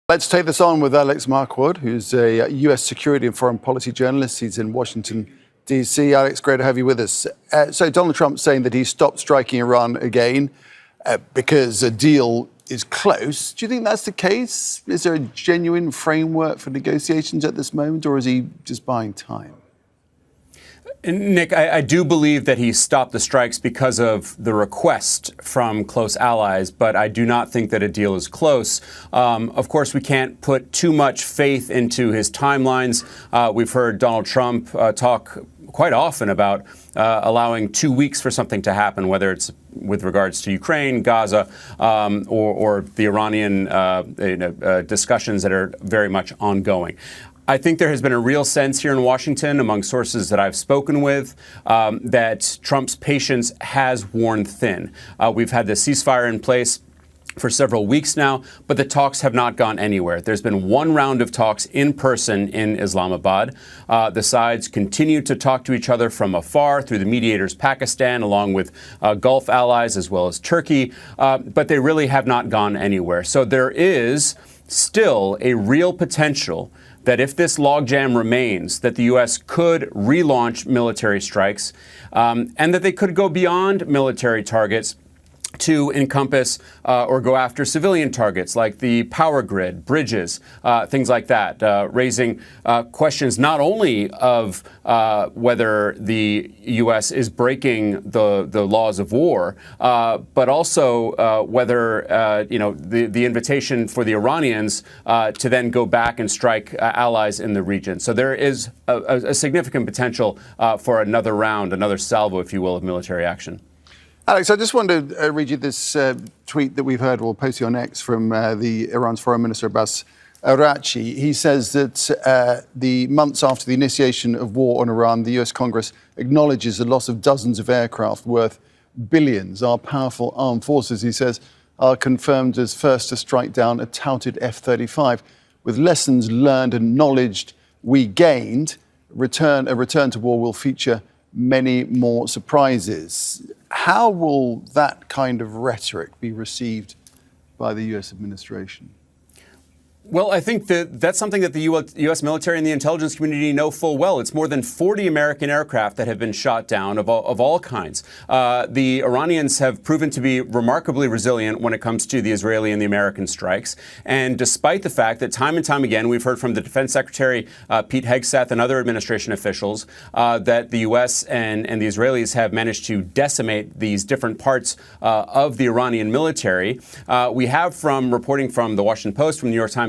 Let's take this on with Alex Marquardt, who's a US security and foreign policy journalist. He's in Washington, D.C. Alex, great to have you with us. So Donald Trump's saying that he stopped striking Iran again because a deal is close. Do you think that's the case? Is there a genuine framework for negotiations at this moment, or is he just buying time? Nick, I do believe that he stopped the strikes because of the request from close allies, but I do not think that a deal is close. Of course, we can't put too much faith into his timelines. We've heard Donald Trump talk quite often about allowing 2 weeks for something to happen, whether it's with regards to Ukraine, Gaza, or the Iranian discussions that are very much ongoing. I think there has been a real sense here in Washington, among sources that I've spoken with, that Trump's patience has worn thin. We've had the ceasefire in place for several weeks now, but the talks have not gone anywhere. There's been one round of talks in person in Islamabad. The sides continue to talk to each other from afar through the mediators Pakistan, along with Gulf allies as well as Turkey, but they really have not gone anywhere. So there is still a real potential that if this logjam remains, that the U.S. could relaunch military strikes and that they could go beyond military targets to encompass or go after civilian targets like the power grid, bridges, things like that, raising questions not only of whether the U.S. is breaking the laws of war, but also whether the invitation for the Iranians to then go back and strike allies in the region. So there is a significant potential for another round, another salvo, if you will, of military action. Alex, I just wanted to read you this tweet that we've heard, we'll post it on X, from Iran's Foreign Minister Abbas Araghchi. He says that the months after the initiation of war on Iran, the US Congress acknowledges the loss of dozens of aircraft worth billions. Our powerful armed forces, he says, are confirmed as first to strike down a touted F-35. With lessons learned and knowledge we gained, a return to war will feature many more surprises. How will that kind of rhetoric be received by the US administration? Well, I think that that's something that the U.S. military and the intelligence community know full well. It's more than 40 American aircraft that have been shot down of all kinds. The Iranians have proven to be remarkably resilient when it comes to the Israeli and the American strikes. And despite the fact that time and time again, we've heard from the Defense Secretary Pete Hegseth and other administration officials that the U.S. and the Israelis have managed to decimate these different parts of the Iranian military. We have from reporting from the Washington Post, from the New York Times,